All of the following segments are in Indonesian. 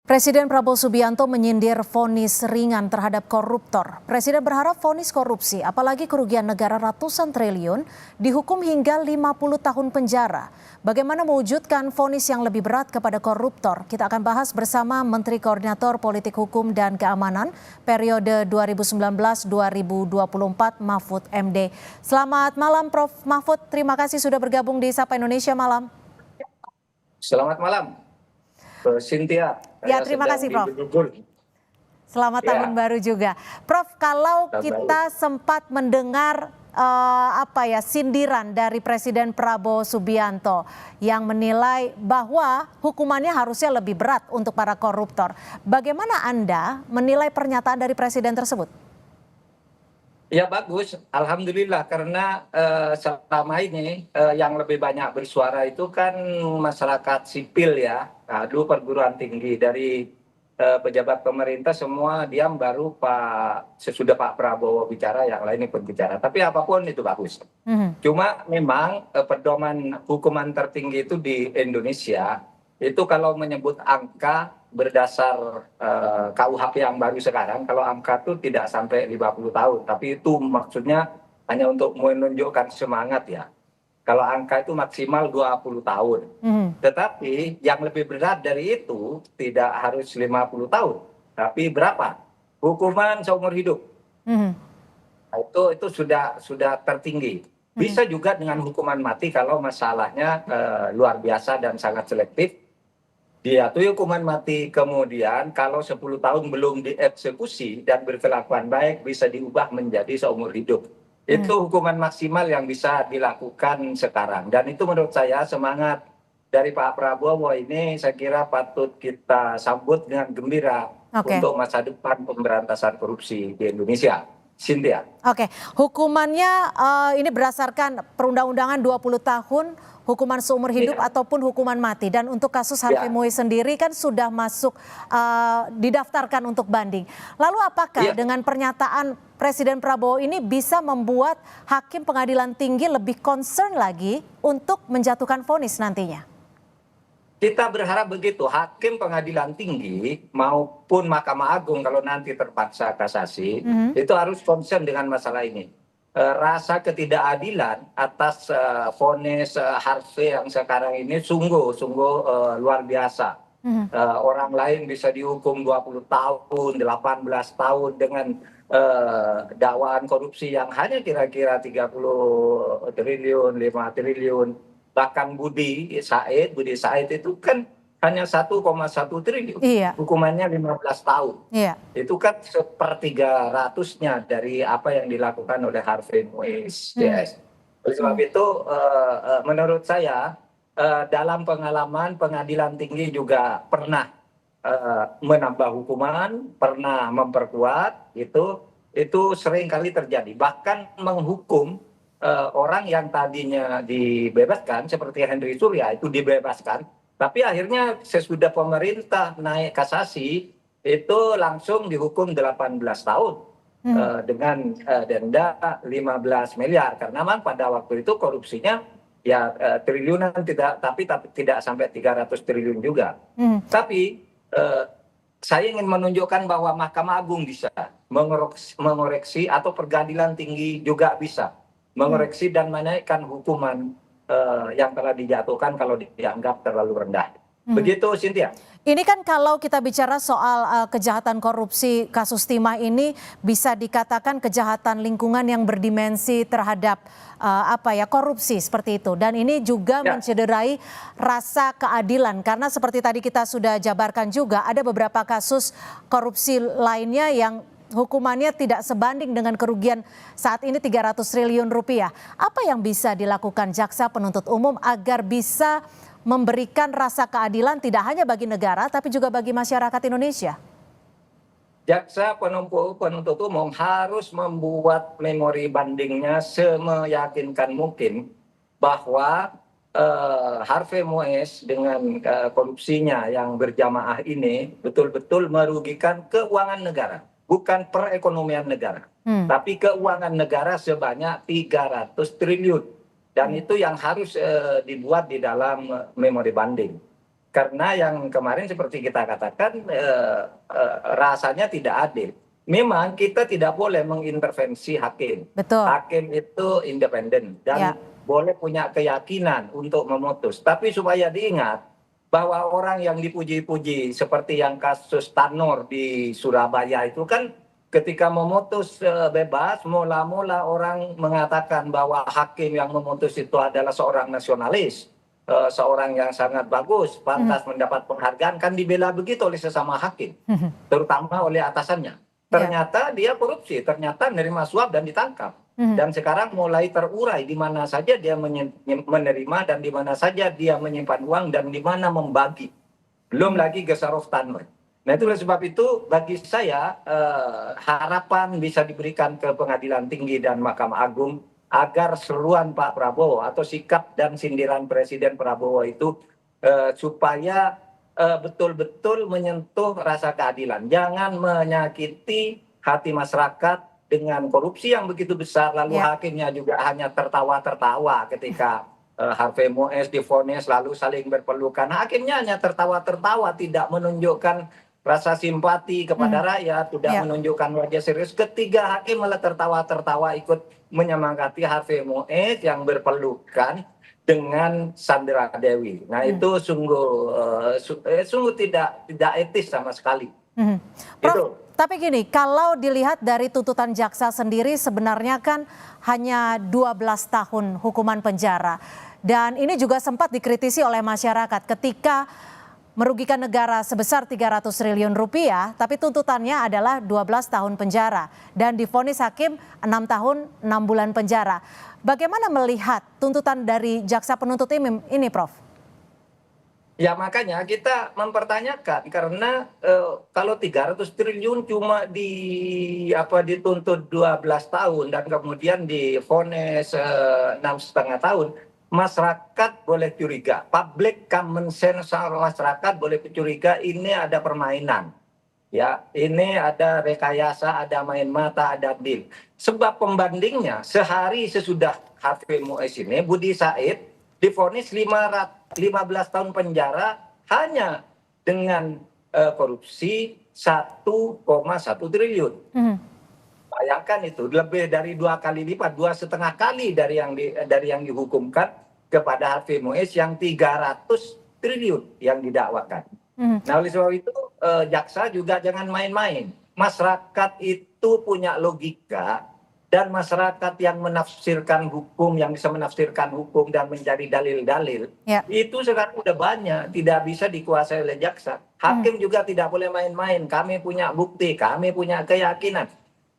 Presiden Prabowo Subianto menyindir vonis ringan terhadap koruptor. Presiden berharap vonis korupsi, apalagi kerugian negara ratusan triliun, dihukum hingga 50 tahun penjara. Bagaimana mewujudkan vonis yang lebih berat kepada koruptor? Kita akan bahas bersama Menteri Koordinator Politik Hukum dan Keamanan periode 2019-2024 Mahfud MD. Selamat malam Prof. Mahfud, terima kasih sudah bergabung di Sapa Indonesia Malam. Selamat malam, Cynthia. Ya, terima kasih Prof. Selamat tahun baru juga. Prof, kalau kita sempat mendengar sindiran dari Presiden Prabowo Subianto yang menilai bahwa hukumannya harusnya lebih berat untuk para koruptor. Bagaimana Anda menilai pernyataan dari Presiden tersebut? Ya bagus, alhamdulillah, karena selama ini yang lebih banyak bersuara itu kan masyarakat sipil ya, lalu perguruan tinggi dari pejabat pemerintah semua diam, baru sesudah Pak Prabowo bicara yang lain ikut bicara. Tapi apapun itu bagus. Cuma memang pedoman hukuman tertinggi itu di Indonesia itu kalau menyebut angka berdasar KUHP yang baru sekarang, kalau angka itu tidak sampai 50 tahun, tapi itu maksudnya hanya untuk menunjukkan semangat ya. Kalau angka itu maksimal 20 tahun. Tetapi yang lebih berat dari itu tidak harus 50 tahun. Tapi berapa? Hukuman seumur hidup. Itu sudah tertinggi. Bisa juga dengan hukuman mati kalau masalahnya luar biasa dan sangat selektif. Dia tuh hukuman mati, kemudian kalau 10 tahun belum dieksekusi dan berkelakuan baik bisa diubah menjadi seumur hidup. Itu hukuman maksimal yang bisa dilakukan sekarang. Dan itu menurut saya semangat dari Pak Prabowo ini saya kira patut kita sambut dengan gembira untuk masa depan pemberantasan korupsi di Indonesia. Cynthia. Oke, hukumannya ini berdasarkan perundang-undangan 20 tahun, hukuman seumur hidup ataupun hukuman mati. Dan untuk kasus Harvey Mois sendiri kan sudah masuk didaftarkan untuk banding. Lalu apakah dengan pernyataan Presiden Prabowo ini bisa membuat hakim pengadilan tinggi lebih concern lagi untuk menjatuhkan vonis nantinya? Kita berharap begitu, hakim pengadilan tinggi maupun Mahkamah Agung kalau nanti terpaksa kasasi, itu harus concern dengan masalah ini. Rasa ketidakadilan atas vonis Harvey yang sekarang ini sungguh luar biasa. Orang lain bisa dihukum 20 tahun, 18 tahun dengan dakwaan korupsi yang hanya kira-kira 30 triliun, 5 triliun. Bahkan Budi Said itu kan hanya 1,1 triliun, hukumannya 15 tahun. Itu kan 1/300-nya dari apa yang dilakukan oleh Harvey Mois. Oleh sebab itu menurut saya dalam pengalaman pengadilan tinggi juga pernah menambah hukuman, pernah memperkuat, itu sering kali terjadi. Bahkan menghukum orang yang tadinya dibebaskan seperti Henry Surya itu dibebaskan, tapi akhirnya sesudah pemerintah naik kasasi itu langsung dihukum 18 tahun dengan denda 15 miliar karena memang pada waktu itu korupsinya ya triliunan, tapi tidak sampai 300 triliun juga. Tapi saya ingin menunjukkan bahwa Mahkamah Agung bisa mengoreksi atau pengadilan tinggi juga bisa mengoreksi dan menaikkan hukuman yang telah dijatuhkan kalau dianggap terlalu rendah. Begitu, Cynthia. Ini kan kalau kita bicara soal kejahatan korupsi kasus timah ini bisa dikatakan kejahatan lingkungan yang berdimensi terhadap korupsi seperti itu. Dan ini juga mencederai rasa keadilan karena seperti tadi kita sudah jabarkan juga ada beberapa kasus korupsi lainnya yang hukumannya tidak sebanding dengan kerugian saat ini 300 triliun rupiah. Apa yang bisa dilakukan jaksa penuntut umum agar bisa memberikan rasa keadilan tidak hanya bagi negara tapi juga bagi masyarakat Indonesia? Jaksa penuntut umum harus membuat memori bandingnya semeyakinkan mungkin bahwa Harvey Mois dengan korupsinya yang berjamaah ini betul-betul merugikan keuangan negara. Bukan perekonomian negara, tapi keuangan negara sebanyak 300 triliun. Dan itu yang harus dibuat di dalam memori banding. Karena yang kemarin seperti kita katakan rasanya tidak adil. Memang kita tidak boleh mengintervensi hakim. Betul. Hakim itu independen dan Ya. boleh punya keyakinan untuk memutus. Tapi supaya diingat bahwa orang yang dipuji-puji seperti yang kasus Tanur di Surabaya itu kan ketika memutus bebas, mula-mula orang mengatakan bahwa hakim yang memutus itu adalah seorang nasionalis, seorang yang sangat bagus, pantas mendapat penghargaan, kan dibela begitu oleh sesama hakim, terutama oleh atasannya. Ternyata dia korupsi, ternyata menerima suap dan ditangkap. Dan sekarang mulai terurai di mana saja dia menerima dan di mana saja dia menyimpan uang dan di mana membagi. Belum lagi Gesarov Tanur. Nah itu oleh sebab itu bagi saya harapan bisa diberikan ke Pengadilan Tinggi dan Mahkamah Agung agar seruan Pak Prabowo atau sikap dan sindiran Presiden Prabowo itu supaya betul-betul menyentuh rasa keadilan. Jangan menyakiti hati masyarakat dengan korupsi yang begitu besar, lalu hakimnya juga hanya tertawa-tertawa ketika Harvey Mois divonis lalu saling berpelukan. Hakimnya hanya tertawa-tertawa, tidak menunjukkan rasa simpati kepada rakyat, tidak menunjukkan wajah serius. Ketiga hakim malah tertawa-tertawa ikut menyemangati Harvey Mois yang berpelukan dengan Sandra Dewi. Nah itu sungguh tidak etis sama sekali. Prof, Itu. tapi gini, kalau dilihat dari tuntutan jaksa sendiri sebenarnya kan hanya 12 tahun hukuman penjara. Dan ini juga sempat dikritisi oleh masyarakat ketika merugikan negara sebesar 300 triliun rupiah, tapi tuntutannya adalah 12 tahun penjara dan divonis hakim 6 tahun 6 bulan penjara. Bagaimana melihat tuntutan dari jaksa penuntut ini, Prof? Ya makanya kita mempertanyakan karena kalau 300 triliun cuma dituntut 12 tahun dan kemudian divonis 6,5 tahun, masyarakat boleh curiga, public common sense masyarakat boleh curiga ini ada permainan. Ya, ini ada rekayasa, ada main mata, ada deal. Sebab pembandingnya sehari sesudah Harvey Mois ini, Budi Said divonis 15 tahun penjara hanya dengan korupsi 1,1 triliun. Bayangkan itu lebih dari 2 kali lipat, 2,5 kali dari yang dihukumkan kepada Harvey Mois yang 300 triliun yang didakwakan. Nah oleh sebab itu jaksa juga jangan main-main. Masyarakat itu punya logika dan masyarakat yang menafsirkan hukum, yang bisa menafsirkan hukum dan mencari dalil-dalil, itu sekarang udah banyak, tidak bisa dikuasai oleh jaksa. Hakim juga tidak boleh main-main, kami punya bukti, kami punya keyakinan.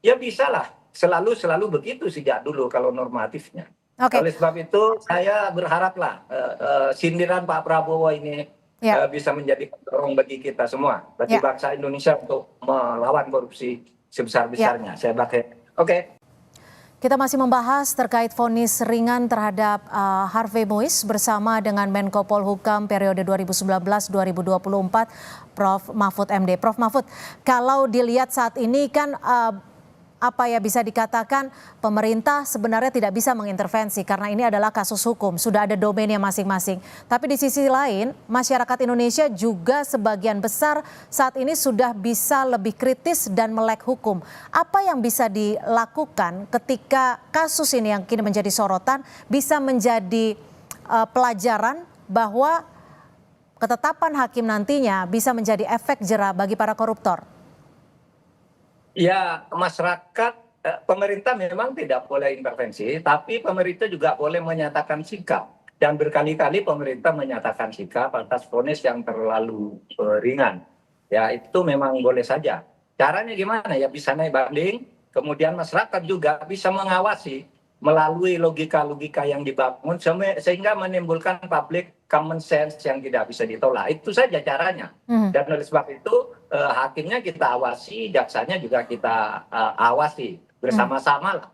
Ya bisalah, selalu begitu sejak dulu kalau normatifnya. Oleh sebab itu saya berharaplah sindiran Pak Prabowo ini bisa menjadi pendorong bagi kita semua, bagi bangsa Indonesia untuk melawan korupsi sebesar-besarnya. Saya pakai. Oke. Kita masih membahas terkait vonis ringan terhadap Harvey Mois bersama dengan Menko Polhukam periode 2019-2024, Prof. Mahfud MD. Prof. Mahfud, kalau dilihat saat ini kan bisa dikatakan pemerintah sebenarnya tidak bisa mengintervensi karena ini adalah kasus hukum, sudah ada domainnya masing-masing. Tapi di sisi lain, masyarakat Indonesia juga sebagian besar saat ini sudah bisa lebih kritis dan melek hukum. Apa yang bisa dilakukan ketika kasus ini yang kini menjadi sorotan bisa menjadi pelajaran bahwa ketetapan hakim nantinya bisa menjadi efek jera bagi para koruptor? Ya, masyarakat, pemerintah memang tidak boleh intervensi, tapi pemerintah juga boleh menyatakan sikap. Dan berkali-kali pemerintah menyatakan sikap atas vonis yang terlalu ringan. Ya, itu memang boleh saja. Caranya gimana? Ya bisa naik banding, kemudian masyarakat juga bisa mengawasi melalui logika-logika yang dibangun sehingga menimbulkan public common sense yang tidak bisa ditolak. Itu saja caranya. Dan oleh sebab itu hakimnya kita awasi, jaksanya juga kita awasi bersama-sama lah.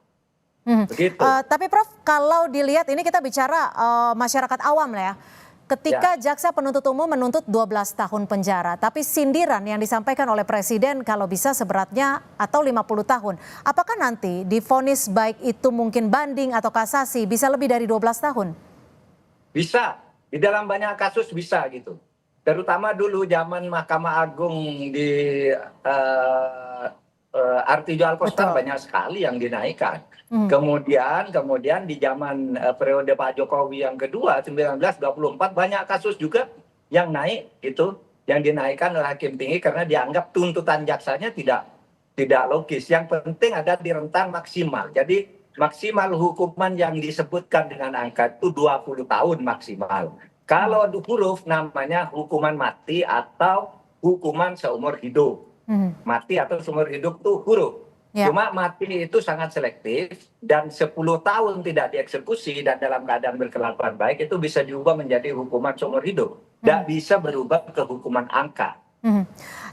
Begitu. Tapi Prof, kalau dilihat ini kita bicara masyarakat awam lah ya. Ketika jaksa penuntut umum menuntut 12 tahun penjara, tapi sindiran yang disampaikan oleh Presiden kalau bisa seberatnya atau 50 tahun. Apakah nanti divonis baik itu mungkin banding atau kasasi bisa lebih dari 12 tahun? Bisa, di dalam banyak kasus bisa gitu. terutama dulu zaman Mahkamah Agung di Artijo Alkostar Betul. banyak sekali yang dinaikkan. Hmm. Kemudian di zaman periode Pak Jokowi yang kedua 1924 banyak kasus juga yang naik itu, yang dinaikkan oleh hakim tinggi karena dianggap tuntutan jaksanya tidak logis. Yang penting ada di rentang maksimal. Jadi maksimal hukuman yang disebutkan dengan angka itu 20 tahun maksimal. Kalau huruf namanya hukuman mati atau hukuman seumur hidup. Mati atau seumur hidup itu huruf. Ya. Cuma mati itu sangat selektif dan 10 tahun tidak dieksekusi dan dalam keadaan berkelakuan baik itu bisa diubah menjadi hukuman seumur hidup. Tidak bisa berubah ke hukuman angka.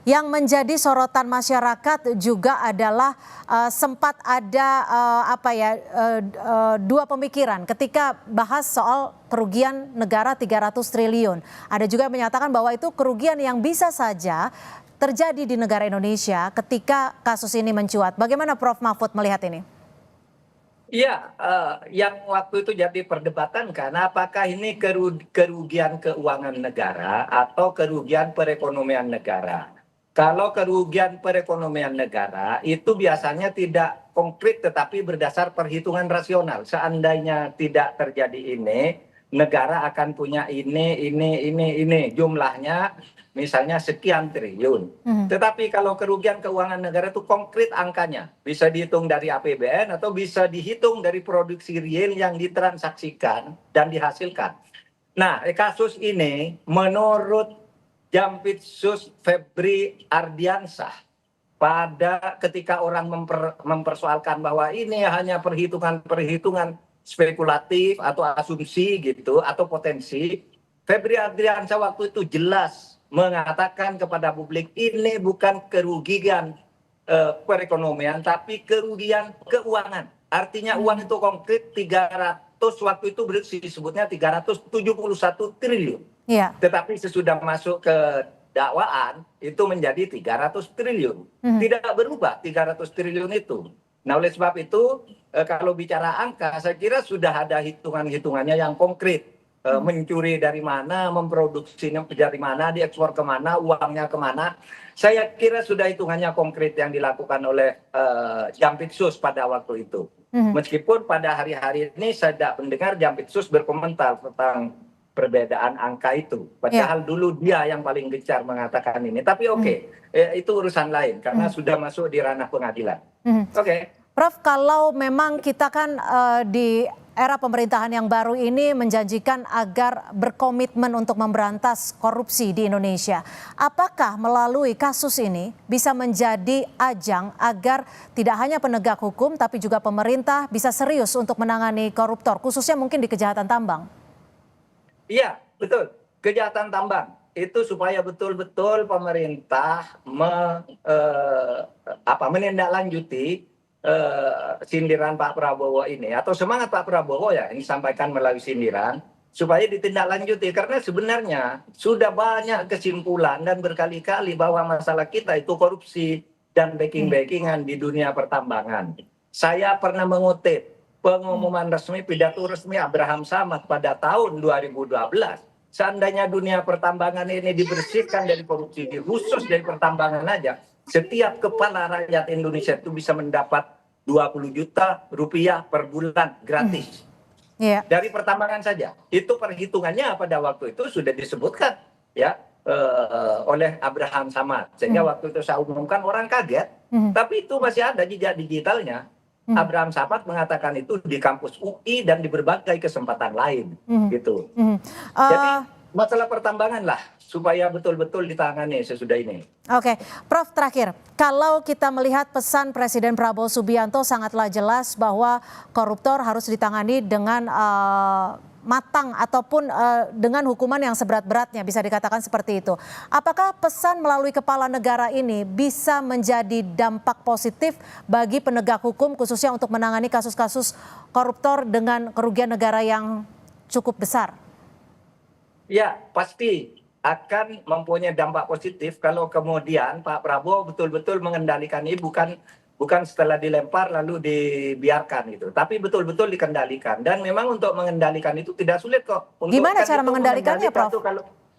Yang menjadi sorotan masyarakat juga adalah sempat ada dua pemikiran ketika bahas soal kerugian negara 300 triliun. Ada juga yang menyatakan bahwa itu kerugian yang bisa saja terjadi di negara Indonesia ketika kasus ini mencuat. Bagaimana Prof Mahfud melihat ini? Iya, yang waktu itu jadi perdebatan kan, apakah ini kerugian keuangan negara atau kerugian perekonomian negara. Kalau kerugian perekonomian negara itu biasanya tidak konkret tetapi berdasar perhitungan rasional. Seandainya tidak terjadi ini, negara akan punya ini jumlahnya misalnya sekian triliun. Tetapi kalau kerugian keuangan negara itu konkret angkanya, bisa dihitung dari APBN atau bisa dihitung dari produksi real yang ditransaksikan dan dihasilkan. Nah, kasus ini menurut Jampitsus Febri Ardiansah pada ketika orang mempersoalkan bahwa ini hanya perhitungan spekulatif atau asumsi gitu atau potensi, Febri Ardiansah waktu itu jelas mengatakan kepada publik ini bukan kerugian perekonomian tapi kerugian keuangan. Artinya uang itu konkret 300 waktu itu disebutnya 371 triliun. Ya. Tetapi sesudah masuk ke dakwaan itu menjadi 300 triliun. Tidak berubah 300 triliun itu. Nah, oleh sebab itu kalau bicara angka saya kira sudah ada hitungannya yang konkret. Mencuri dari mana, memproduksinya dari mana, diekspor kemana, uangnya kemana. Saya kira sudah hitungannya konkret yang dilakukan oleh Jampitsus pada waktu itu. Meskipun pada hari-hari ini saya tidak mendengar Jampitsus berkomentar tentang perbedaan angka itu. Padahal dulu dia yang paling gencar mengatakan ini. Tapi itu urusan lain karena sudah masuk di ranah pengadilan. Prof, kalau memang kita kan di era pemerintahan yang baru ini menjanjikan agar berkomitmen untuk memberantas korupsi di Indonesia. Apakah melalui kasus ini bisa menjadi ajang agar tidak hanya penegak hukum tapi juga pemerintah bisa serius untuk menangani koruptor, khususnya mungkin di kejahatan tambang? Iya, betul. Kejahatan tambang itu supaya betul-betul pemerintah menindaklanjuti sindiran Pak Prabowo ini atau semangat Pak Prabowo ya ini disampaikan melalui sindiran supaya ditindaklanjuti karena sebenarnya sudah banyak kesimpulan dan berkali-kali bahwa masalah kita itu korupsi dan backing-backingan di dunia pertambangan. Saya pernah mengutip pengumuman resmi pidato resmi Abraham Samad pada tahun 2012. Seandainya dunia pertambangan ini dibersihkan dari korupsi, khusus dari pertambangan aja, setiap kepala rakyat Indonesia itu bisa mendapat 20 juta rupiah per bulan gratis. Dari pertambangan saja. Itu perhitungannya pada waktu itu sudah disebutkan ya oleh Abraham Samad. Sehingga waktu itu saya umumkan orang kaget, tapi itu masih ada jejak digitalnya. Abraham Samad mengatakan itu di kampus UI dan di berbagai kesempatan lain gitu. Jadi masalah pertambangan lah supaya betul-betul ditangani sesudah ini. Oke, Prof, terakhir, kalau kita melihat pesan Presiden Prabowo Subianto sangatlah jelas bahwa koruptor harus ditangani dengan matang ataupun dengan hukuman yang seberat-beratnya, bisa dikatakan seperti itu. Apakah pesan melalui kepala negara ini bisa menjadi dampak positif bagi penegak hukum khususnya untuk menangani kasus-kasus koruptor dengan kerugian negara yang cukup besar? Ya, pasti akan mempunyai dampak positif kalau kemudian Pak Prabowo betul-betul mengendalikan ini bukan setelah dilempar lalu dibiarkan gitu, tapi betul-betul dikendalikan. Dan memang untuk mengendalikan itu tidak sulit kok. Gimana cara mengendalikannya, Prof?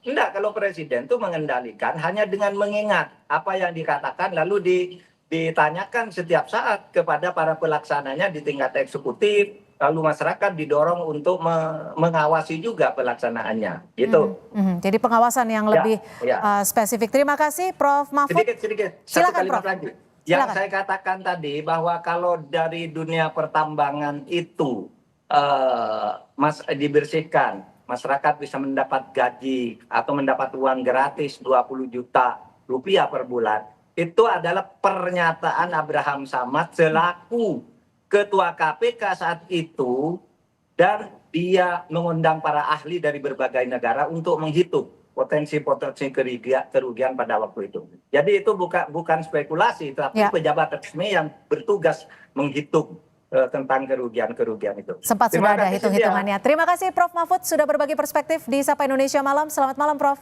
Enggak, kalau presiden tuh mengendalikan hanya dengan mengingat apa yang dikatakan lalu ditanyakan setiap saat kepada para pelaksananya di tingkat eksekutif, lalu masyarakat didorong untuk mengawasi juga pelaksanaannya. Gitu. Jadi pengawasan yang Ya, lebih ya. spesifik. Terima kasih Prof. Mahfud. Sedikit. Satu Silakan kalimat Prof. lagi. Yang Silakan. saya katakan tadi bahwa kalau dari dunia pertambangan itu dibersihkan, masyarakat bisa mendapat gaji atau mendapat uang gratis 20 juta rupiah per bulan. Itu adalah pernyataan Abraham Samad selaku Ketua KPK saat itu, dan dia mengundang para ahli dari berbagai negara untuk menghitung potensi-potensi kerugian pada waktu itu. Jadi itu bukan spekulasi, tapi pejabat resmi yang bertugas menghitung tentang kerugian-kerugian itu. Sempat sudah ada hitung-hitungannya. Terima kasih Prof. Mahfud sudah berbagi perspektif di Sapa Indonesia Malam. Selamat malam Prof.